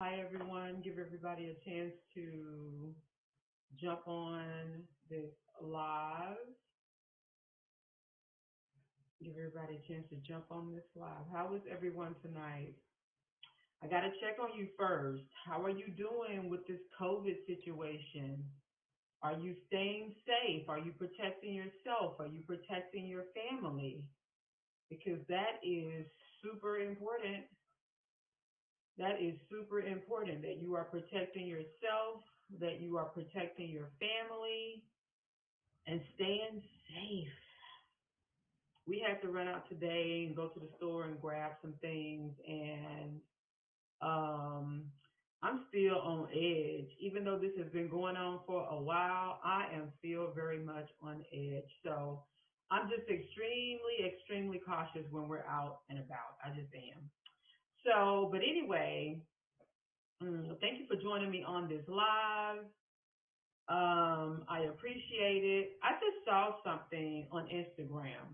Hi, everyone. Give everybody a chance to jump on this live. Give everybody a chance to jump on this live. How is everyone tonight? I got to check on you first. How are you doing with this COVID situation? Are you staying safe? Are you protecting yourself? Are you protecting your family? Because that is super important. That is super important that you are protecting yourself, that you are protecting your family, and staying safe. We had to run out today and go to the store and grab some things, and um, I'm still on edge. Even though this has been going on for a while, I am still very much on edge. So I'm just extremely cautious when we're out and about. I just am. So, but anyway, thank you for joining me on this live. I appreciate it. I just saw something on Instagram.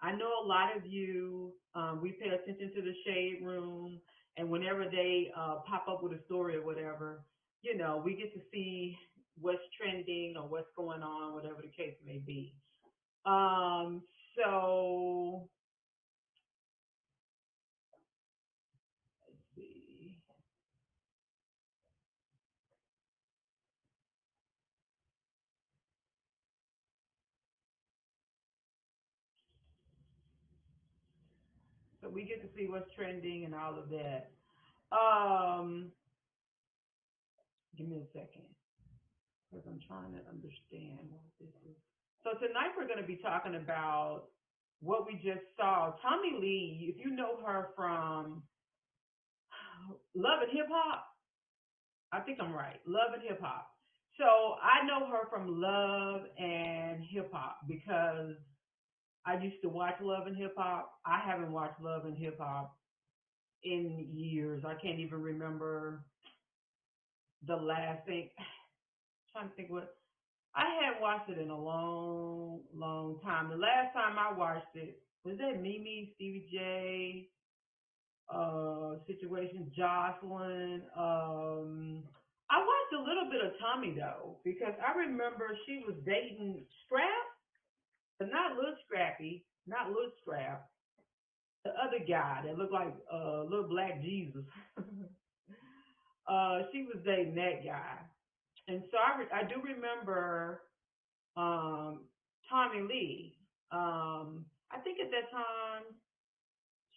I know a lot of you, we pay attention to the shade room, and whenever they pop up with a story or whatever, we get to see what's trending or what's going on, whatever the case may be. Um, so let's see. So we get to see what's trending and all of that. Um, Give me a second because I'm trying to understand what this is. So tonight we're going to be talking about what we just saw. Tommie Lee, if you know her from Love and Hip Hop, I think I'm right. Love and Hip Hop. So I know her from Love and Hip Hop because I used to watch Love and Hip Hop. I haven't watched Love and Hip Hop in years. I can't even remember the last thing. Trying to think what I hadn't watched it in a long time. The last time I watched it was that Mimi, Stevie J, situation, Jocelyn. I watched a little bit of Tommy though because I remember she was dating Scrap, but not Little Scrappy, not Little Scrap. The other guy that looked like little black Jesus. She was dating that guy, and so I do remember um, Tommie Lee. I think at that time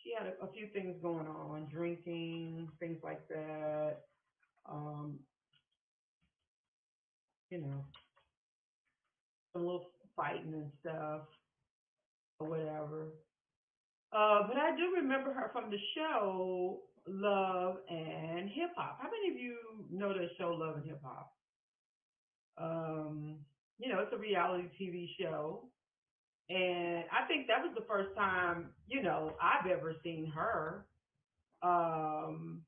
she had a few things going on, drinking, things like that. Um, you know, some little fighting and stuff or whatever. But I do remember her from the show Love and Hip Hop. How many of you know the show Love and Hip Hop? Um, it's a reality TV show. And I think that was the first time, I've ever seen her. Um,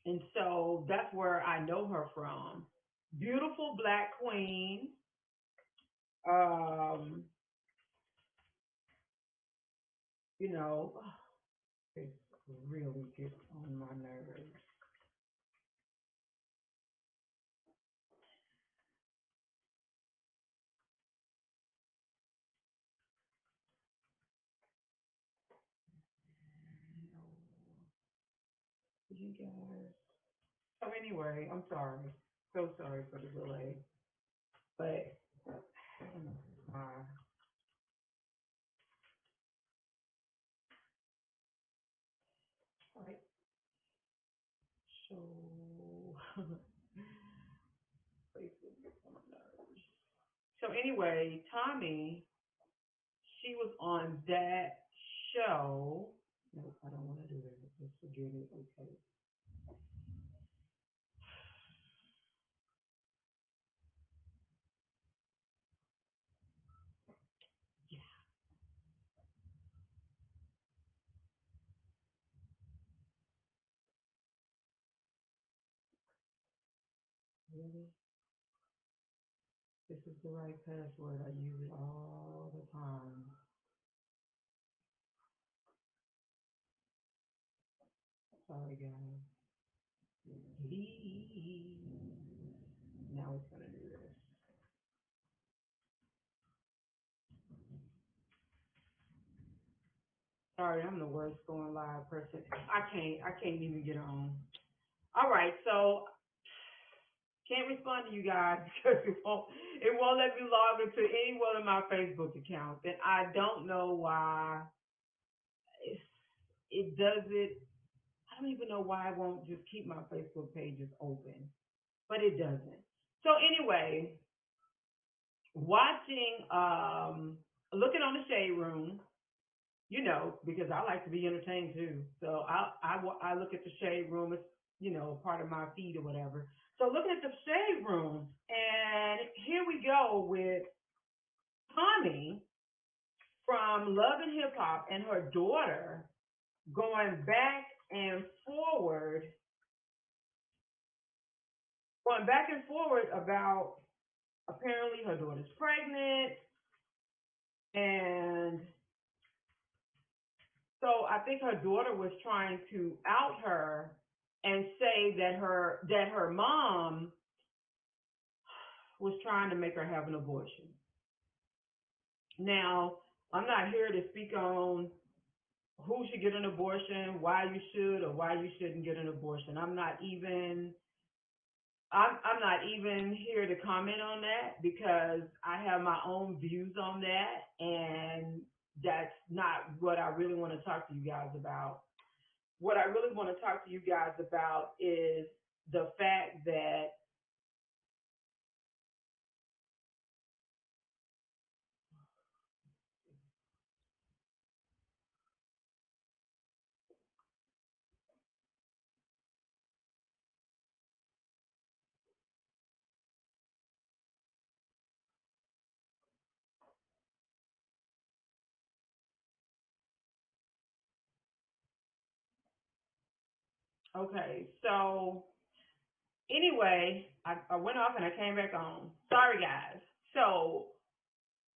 and so that's where I know her from. Beautiful black queen. Um, you know, it really gets on my nerves. You guys. So anyway, I'm sorry. So sorry for the delay. But uh, right. So Facebook gets on my nerves. So anyway, Tommy, she was on that show. Nope, I don't want to do that. Just forget it. Okay. Yeah, really. This is the right password. I use it all the time. Sorry, guys. Lee. Now it's gonna do this. Sorry, I'm the worst going live person. I can't even get on. All right, so can't respond to you guys because it won't let me log into any one of my Facebook accounts, and I don't know why it, it does it. I don't even know why I won't just keep my Facebook pages open, but it doesn't. So anyway, watching, looking on the shade room, because I like to be entertained too. So I look at the shade room. It's part of my feed or whatever. So looking at the shade room, and here we go with Tommie from Love and Hip Hop and her daughter going back and forward, about apparently her daughter's pregnant, and so I think her daughter was trying to out her and say that her mom was trying to make her have an abortion. Now, I'm not here to speak on who should get an abortion, why you should or why you shouldn't get an abortion. I'm not even here to comment on that because I have my own views on that, and that's not what I really want to talk to you guys about. What I really want to talk to you guys about is the fact that, okay, so anyway, I went off and I came back on. Sorry, guys. So,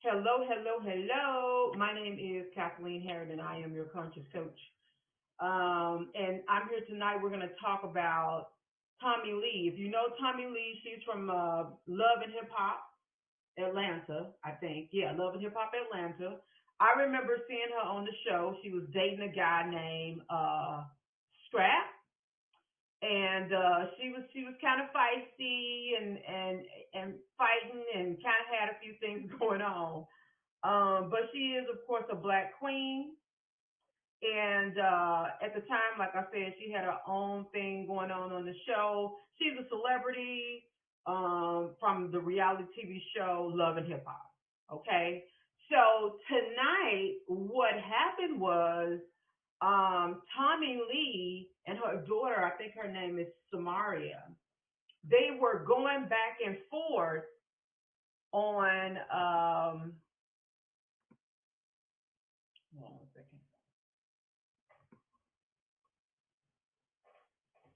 hello, hello, hello. My name is Kathleen Harrod, and I am your conscious coach. And I'm here tonight. We're going to talk about Tommie Lee. If you know Tommie Lee, she's from Love and Hip Hop Atlanta, I think. Yeah, Love and Hip Hop Atlanta. I remember seeing her on the show. She was dating a guy named Strap, and she was kind of feisty and fighting and kind of had a few things going on. But she is, of course, a black queen. And at the time, like I said, she had her own thing going on the show. She's a celebrity from the reality TV show Love and Hip Hop. Okay, so tonight, what happened was Tommie Lee and her daughter, I think her name is Samaria, they were going back and forth on. Hold on a second.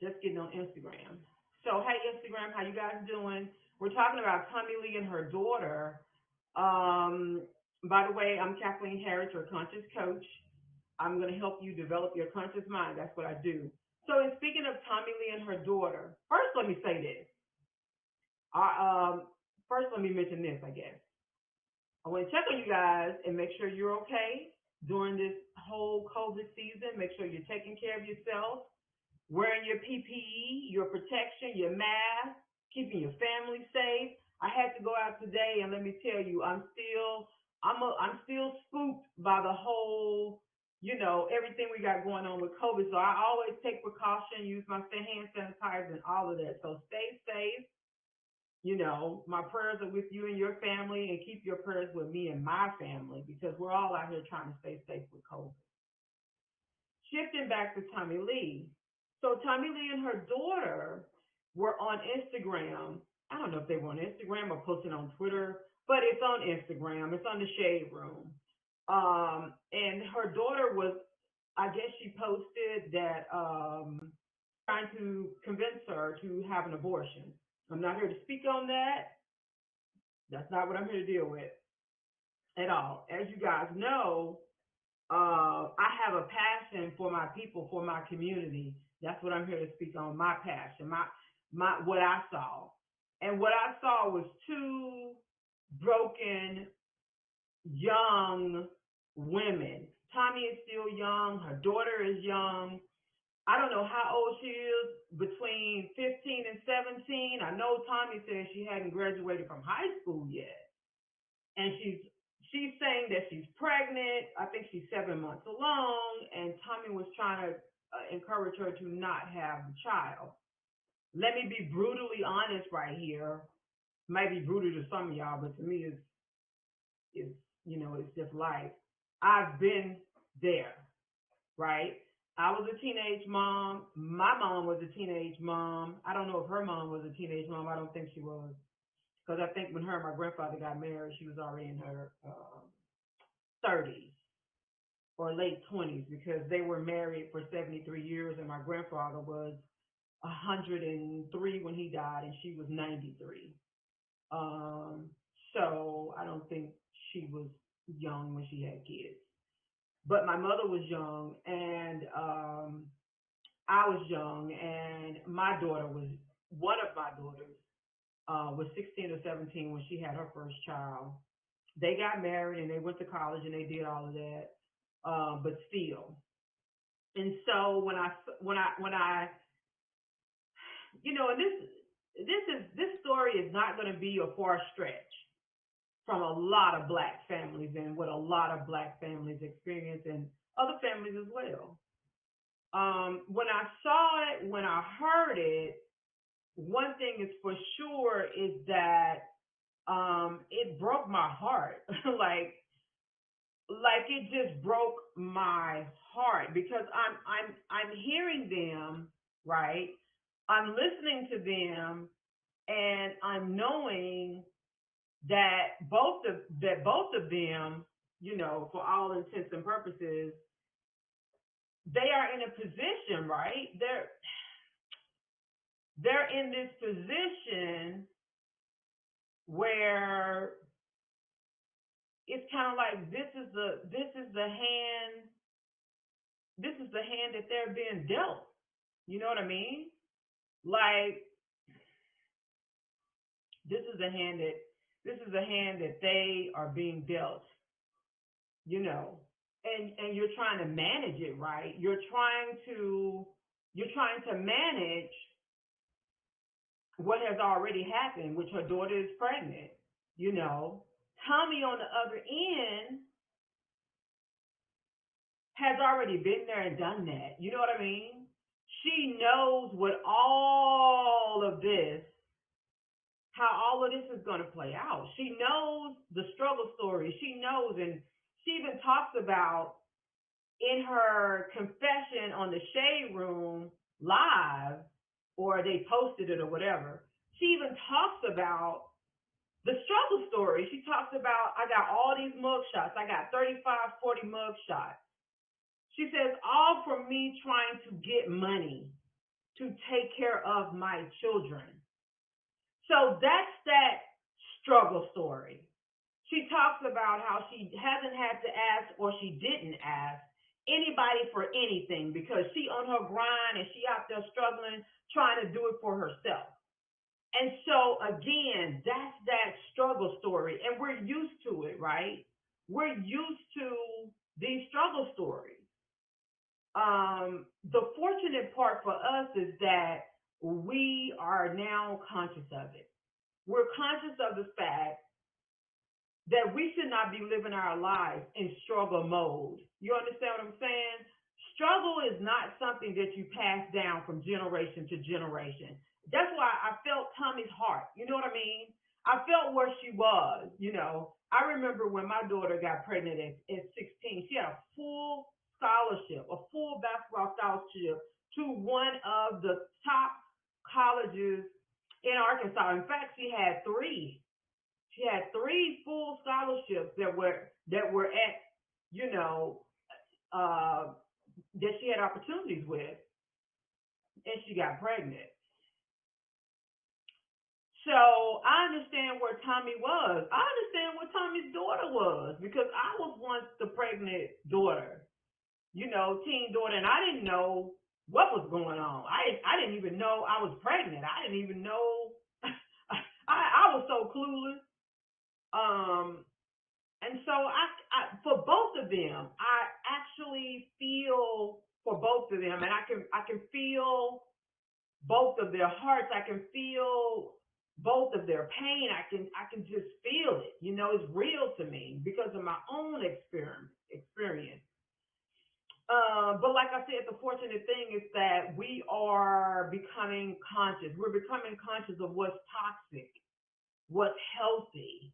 Just getting on Instagram. So, hey, Instagram, how you guys doing? We're talking about Tommie Lee and her daughter. Um, by the way, I'm Kathleen Harris, your conscious coach. I'm going to help you develop your conscious mind. That's what I do. So, in speaking of Tommie Lee and her daughter, first let me say this. First, let me mention this, I guess. I want to check on you guys and make sure you're okay during this whole COVID season. Make sure you're taking care of yourself, wearing your PPE, your protection, your mask, keeping your family safe. I had to go out today, and let me tell you, I'm still spooked by the whole, everything we got going on with COVID. So I always take precaution, use my hand sanitizer and all of that. So stay safe. My prayers are with you and your family, and keep your prayers with me and my family because we're all out here trying to stay safe with COVID. Shifting back to Tommie Lee. So Tommie Lee and her daughter were on Instagram. I don't know if they were on Instagram or posted on Twitter, but it's on Instagram. It's on the Shade Room. And her daughter was, I guess she posted that trying to convince her to have an abortion. I'm not here to speak on that. That's not what I'm here to deal with at all. As you guys know, I have a passion for my people, for my community. That's what I'm here to speak on. My passion, my what I saw, and what I saw was two broken young women. Tommie is still young. Her daughter is young. I don't know how old she is, between 15 and 17. I know Tommie says she hadn't graduated from high school yet. And she's saying that she's pregnant. I think she's 7 months along, and Tommie was trying to encourage her to not have the child. Let me be brutally honest right here. Might be brutal to some of y'all, but to me, it's it's just life. I've been there, right? I was a teenage mom. My mom was a teenage mom. I don't know if her mom was a teenage mom. I don't think she was. Because I think when her and my grandfather got married, she was already in her 30s or late 20s, because they were married for 73 years, and my grandfather was 103 when he died, and she was 93. Um, so I don't think she was young when she had kids. But my mother was young, and I was young, and my daughter was one of my daughters was 16 or 17 when she had her first child. They got married and they went to college and they did all of that, but still. And so when I and this story is not going to be a far stretch from a lot of black families and what a lot of black families experience, and other families as well. When I saw it, when I heard it, one thing is for sure is that it broke my heart. like it just broke my heart, because I'm hearing them, right? I'm listening to them, and I'm knowing that both of them, for all intents and purposes, they are in a position, right? They're in this position where it's kind of like this is the hand that they're being dealt. You know what I mean? Like, this is the hand that they are being dealt. You know, and you're trying to manage it, right? You're trying to manage what has already happened, which her daughter is pregnant. You know, Tommie on the other end has already been there and done that. You know what I mean? She knows what all of this, how all of this is going to play out. She knows the struggle story. She knows, and she even talks about in her confession on the Shade Room live, or they posted it or whatever. She even talks about the struggle story. She talks about, I got all these mug shots. I got 35, 40 mug shots. She says, all from me trying to get money to take care of my children. So that's that struggle story. She talks about how she hasn't had to ask, or she didn't ask anybody for anything, because she on her grind and she out there struggling, trying to do it for herself. And so again, that's that struggle story. And we're used to it, right? We're used to these struggle stories. The fortunate part for us is that we are now conscious of it. We're conscious of the fact that we should not be living our lives in struggle mode. You understand what I'm saying? Struggle is not something that you pass down from generation to generation. That's why I felt Tommie's heart. You know what I mean? I felt where she was. I remember when my daughter got pregnant at 16, she had a full scholarship, a full basketball scholarship to one of the top colleges in Arkansas. In fact, she had three. She had three full scholarships that were at, you know, that she had opportunities with, and she got pregnant. So I understand where Tommie was. I understand where Tommie's daughter was, because I was once the pregnant daughter, teen daughter, and I didn't know what was going on. I didn't even know I was pregnant. I didn't even know. I was so clueless. Um, and so for both of them, I actually feel for both of them, and I can feel both of their hearts. I can feel both of their pain. I can just feel it. You know, it's real to me because of my own experience. But like I said, the fortunate thing is that we are becoming conscious. We're becoming conscious of what's toxic, what's healthy,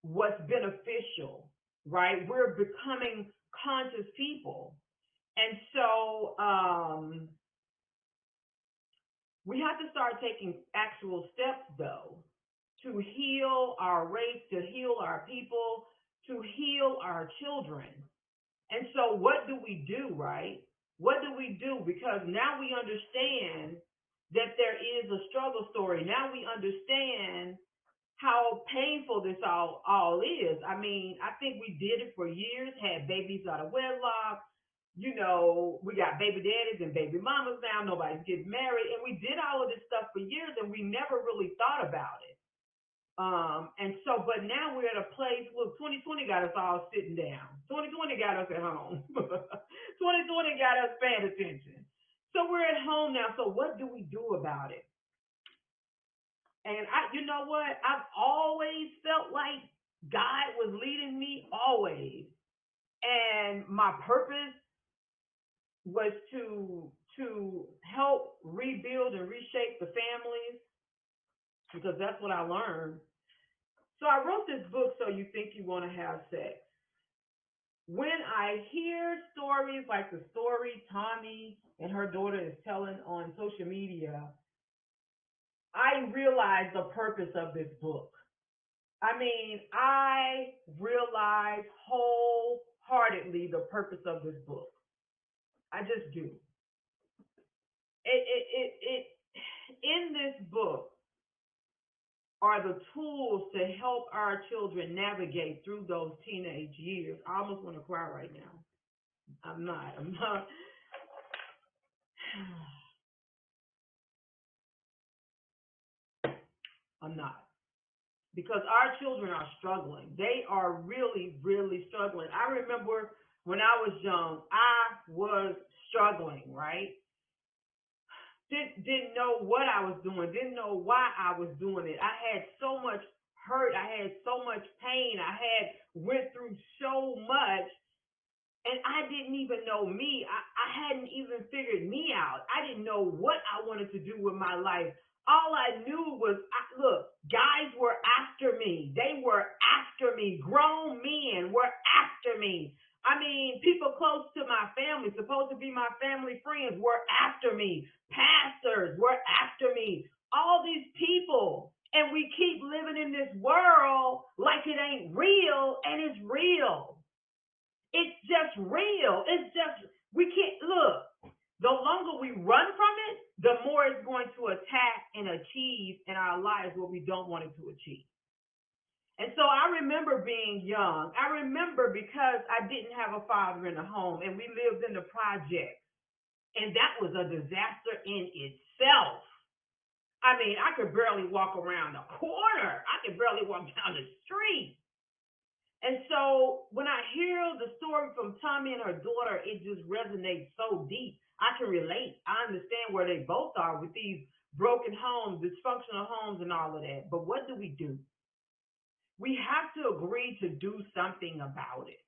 what's beneficial, right? We're becoming conscious people. And so we have to start taking actual steps, though, to heal our race, to heal our people, to heal our children. And so, what do we do, right? What do we do? Because now we understand that there is a struggle story. Now we understand how painful this all is. I mean, I think we did it for years, had babies out of wedlock. You know, we got baby daddies and baby mamas now. Nobody's getting married. And we did all of this stuff for years and we never really thought about it. And so, but now we're at a place, look, 2020 got us all sitting down. 2020 got us at home. 2020 got us paying attention. So we're at home now. So what do we do about it? And you know what? I've always felt like God was leading me always. And my purpose was to help rebuild and reshape the families because that's what I learned. So I wrote this book, So You Think You Want to Have Sex. When I hear stories like the story Tommie and her daughter is telling on social media, I realize the purpose of this book. I mean, I realize wholeheartedly the purpose of this book. I just do. It in this book are the tools to help our children navigate through those teenage years. I almost want to cry right now. I'm not. I'm not. Because our children are struggling. They are really, really struggling. I remember when I was young, I was struggling, right? Didn't know what I was doing, didn't know why I was doing it. I had so much hurt, I had so much pain, I had went through so much, and I didn't even know me. I hadn't even figured me out. I didn't know what I wanted to do with my life. All I knew was, look, guys were after me. They were after me. Grown men were after me. I mean, people close to my family, supposed to be my family friends, were after me. Pastors were after me. All these people. And we keep living in this world like it ain't real, and it's real. It's just real. It's just, we can't, look, the longer we run from it, the more it's going to attack and achieve in our lives what we don't want it to achieve. And so I remember being young. I remember because I didn't have a father in the home and we lived in the project. And that was a disaster in itself. I mean, I could barely walk around the corner. I could barely walk down the street. And so when I hear the story from Tommie and her daughter, it just resonates so deep. I can relate. I understand where they both are with these broken homes, dysfunctional homes, and all of that. But what do? We have to agree to do something about it,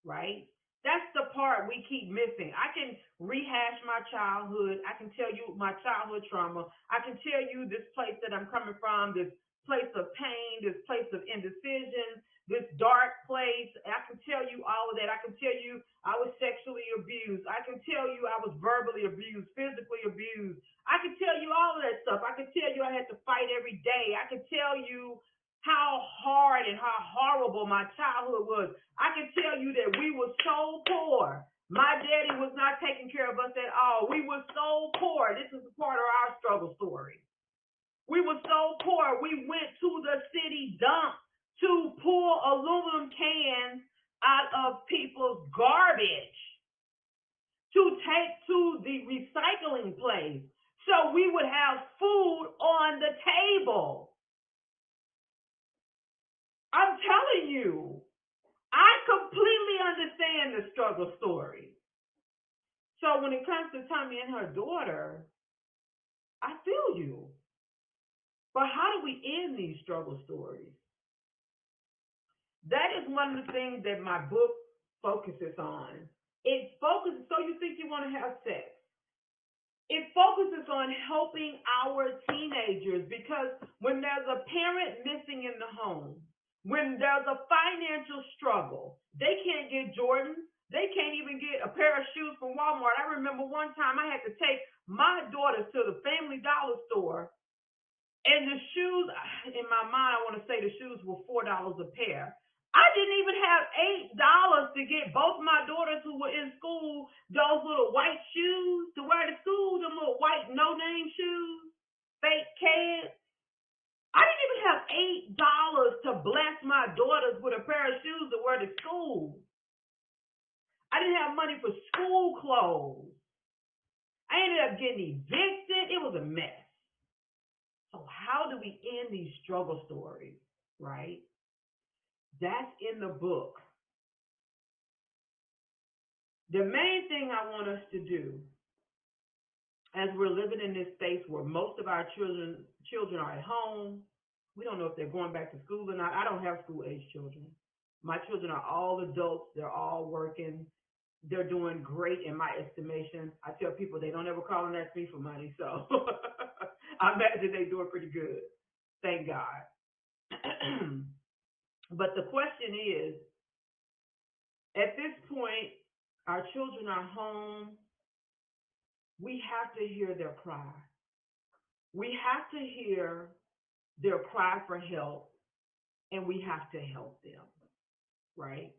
right? That's the part we keep missing. I can rehash my childhood. I can tell you my childhood trauma. I can tell you this place that I'm coming from, this place of pain, this place of indecision, this dark place. I can tell you all of that. I can tell you I was sexually abused. I can tell you I was verbally abused, physically abused. I can tell you all of that stuff. I can tell you I had to fight every day. I can tell you how hard and how horrible my childhood was. I can tell you that we were so poor. My daddy was not taking care of us at all. We were so poor. This is a part of our struggle story. We were so poor. We went to the city dump to pull aluminum cans out of people's garbage to take to the recycling place so we would have food on the table. I'm telling you, I completely understand the struggle story. So when it comes to Tommie and her daughter, I feel you. But how do we end these struggle stories? That is one of the things that my book focuses on. It focuses, so you think you want to have sex. It focuses on helping our teenagers because when there's a parent missing in the home, when there's a financial struggle, they can't get Jordans. They can't even get a pair of shoes from Walmart. I remember one time I had to take my daughters to the Family Dollar store, and the shoes, in my mind, I want to say the shoes were $4 a pair. I didn't even have $8 to get both my daughters who were in school those little white shoes to wear to school, them little white no-name shoes, fake kids. I didn't even have $8 to bless my daughters with a pair of shoes to wear to school. I didn't have money for school clothes. I ended up getting evicted. It was a mess. So how do we end these struggle stories, right? That's in the book. The main thing I want us to do, as we're living in this space where most of our children are at home, we don't know if they're going back to school or not. I don't have school-age children. My children are all adults. They're all working. They're doing great in my estimation. I tell people they don't ever call and ask me for money, so I imagine they're doing pretty good. Thank God. But the question is, at this point, our children are home. We have to hear their cry. We have to hear their cry for help, and we have to help them, right?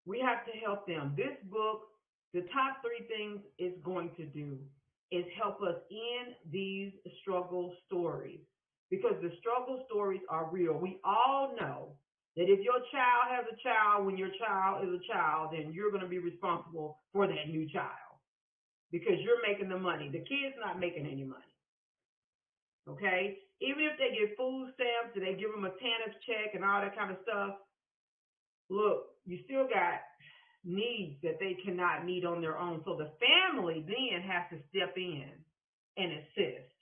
We have to help them. This book, the top 3 things it's going to do is help us end these struggle stories, because the struggle stories are real. We all know that if your child has a child, when your child is a child, then you're going to be responsible for that new child because you're making the money. The kid's not making any money, okay? Even if they get food stamps and they give them a TANF check and all that kind of stuff, look, you still got needs that they cannot meet on their own. So the family then has to step in and assist.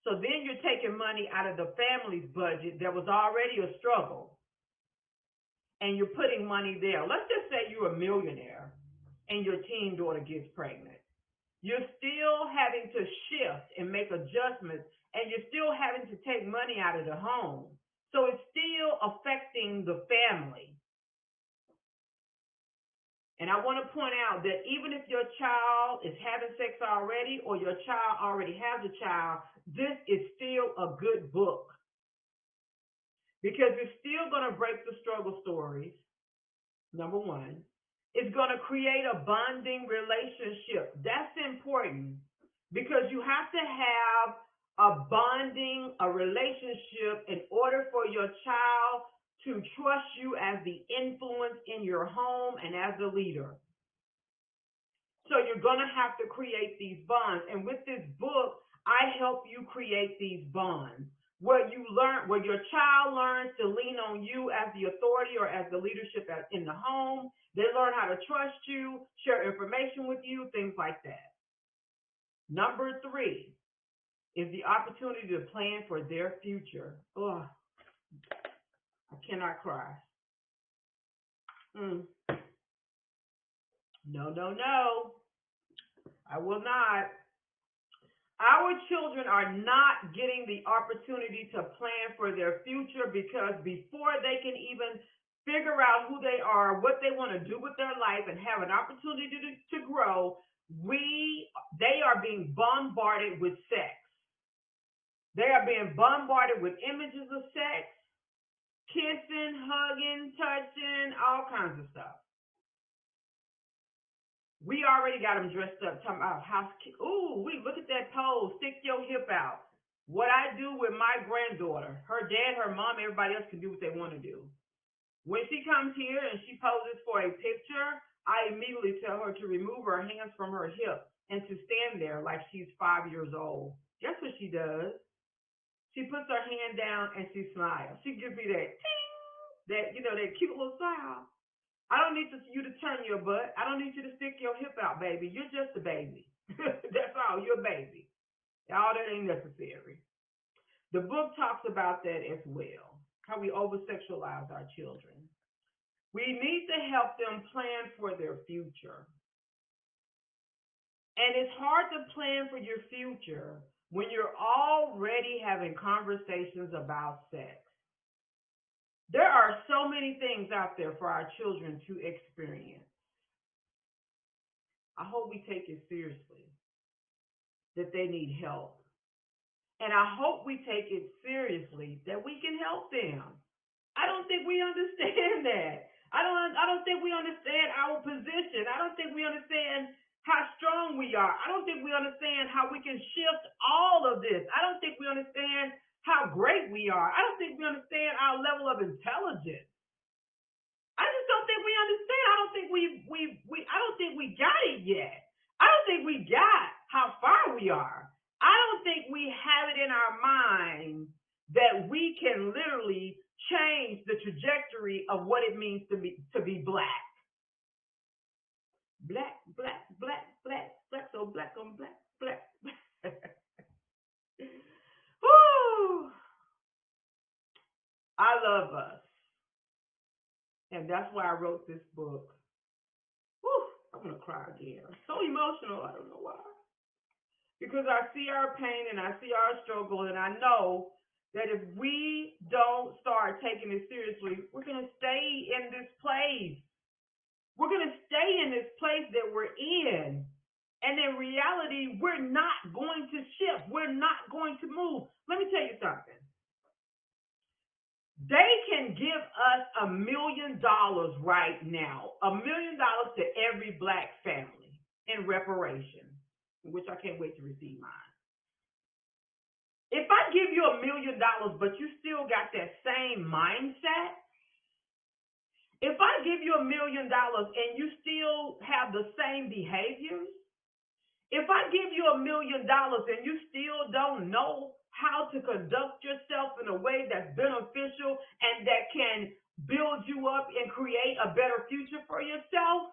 So then you're taking money out of the family's budget that was already a struggle, and you're putting money there. Let's just say you're a millionaire and your teen daughter gets pregnant. You're still having to shift and make adjustments, and you're still having to take money out of the home. So it's still affecting the family. And I want to point out that even if your child is having sex already or your child already has a child, this is still a good book because it's still going to break the struggle stories, number one. It's going to create a bonding relationship. That's important because you have to have a bonding, a relationship in order for your child to trust you as the influence in your home and as the leader. So you're going to have to create these bonds. And with this book, I help you create these bonds where your child learns to lean on you as the authority or as the leadership in the home. They learn how to trust you, share information with you, things like that. Number 3 is the opportunity to plan for their future. Oh, I cannot cry. No, no, no. I will not. Our children are not getting the opportunity to plan for their future because before they can even figure out who they are, what they want to do with their life, and have an opportunity to grow, they are being bombarded with sex. They are being bombarded with images of sex, kissing, hugging, touching, all kinds of stuff. We already got them dressed up, talking about look at that pose, stick your hip out. What I do with my granddaughter, her dad, her mom, everybody else can do what they want to do. When she comes here and she poses for a picture, I immediately tell her to remove her hands from her hips and to stand there like she's 5 years old. Guess what she does? She puts her hand down and she smiles. She gives me that ting, that cute little smile. I don't need you to turn your butt. I don't need you to stick your hip out, baby. You're just a baby. That's all. You're a baby. All that ain't necessary. The book talks about that as well, how we over sexualize our children. We need to help them plan for their future. And it's hard to plan for your future when you're already having conversations about sex. There are so many things out there for our children to experience. I hope we take it seriously that they need help. And I hope we take it seriously that we can help them. I don't think we understand that. I don't think we understand our position. I don't think we understand how strong we are. I don't think we understand how we can shift all of this. I don't think we understand how great we are. I don't think we understand our level of intelligence. I just don't think we understand. I don't think I don't think we got it yet. I don't think we got how far we are. I don't think we have it in our mind that we can literally change the trajectory of what it means to be black. Black, black, black, black, black, so black on black, black. Woo! I love us. And that's why I wrote this book. Woo! I'm going to cry again. I'm so emotional. I don't know why. Because I see our pain and I see our struggle, and I know that if we don't start taking it seriously, we're going to stay in this place. We're going to stay in this place that we're in. And in reality, we're not going to shift. We're not going to move. Let me tell you something. They can give us $1 million right now, $1 million to every black family in reparations, which I can't wait to receive mine. If I give you $1 million, but you still got that same mindset, if I give you $1 million and you still have the same behaviors, if I give you $1 million and you still don't know how to conduct yourself in a way that's beneficial and that can build you up and create a better future for yourself,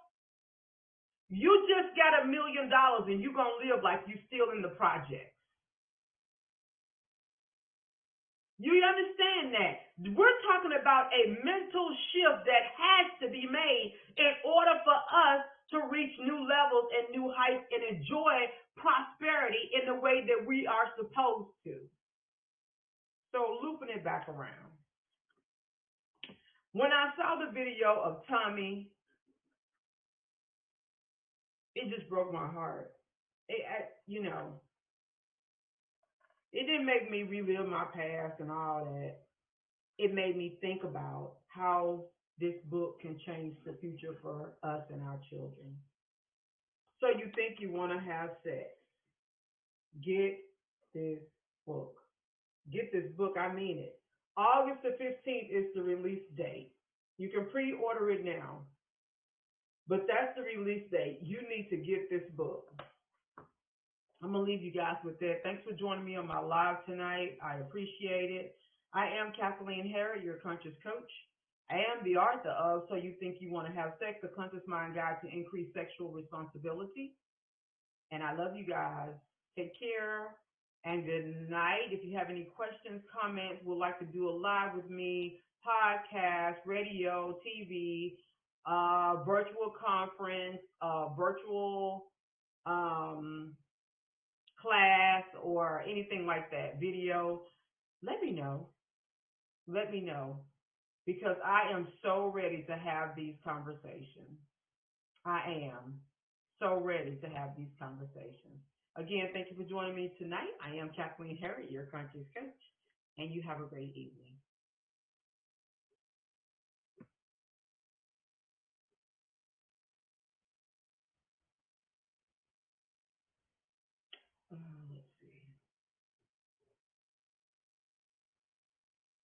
you just got $1 million and you're going to live like you're still in the project. You understand that? We're talking about a mental shift that has to be made in order for us to reach new levels and new heights and enjoy prosperity in the way that we are supposed to. So looping it back around. When I saw the video of Tommie, it just broke my heart. It didn't make me relive my past and all that. It made me think about how this book can change the future for us and our children. So you think you want to have sex? Get this book. Get this book, I mean it. August the 15th is the release date. You can pre-order it now. But that's the release date. You need to get this book. I'm going to leave you guys with that. Thanks for joining me on my live tonight. I appreciate it. I am Kathleen Harris, your conscious coach. I am the author of So You Think You Want to Have Sex, The Conscious Mind Guide to Increase Sexual Responsibility. And I love you guys. Take care and good night. If you have any questions, comments, would like to do a live with me, podcast, radio, TV, virtual conference, virtual class, or anything like that, video, let me know. Let me know. Because I am so ready to have these conversations. I am so ready to have these conversations. Again, thank you for joining me tonight. I am Kathleen Harris, your conscious coach, and you have a great evening.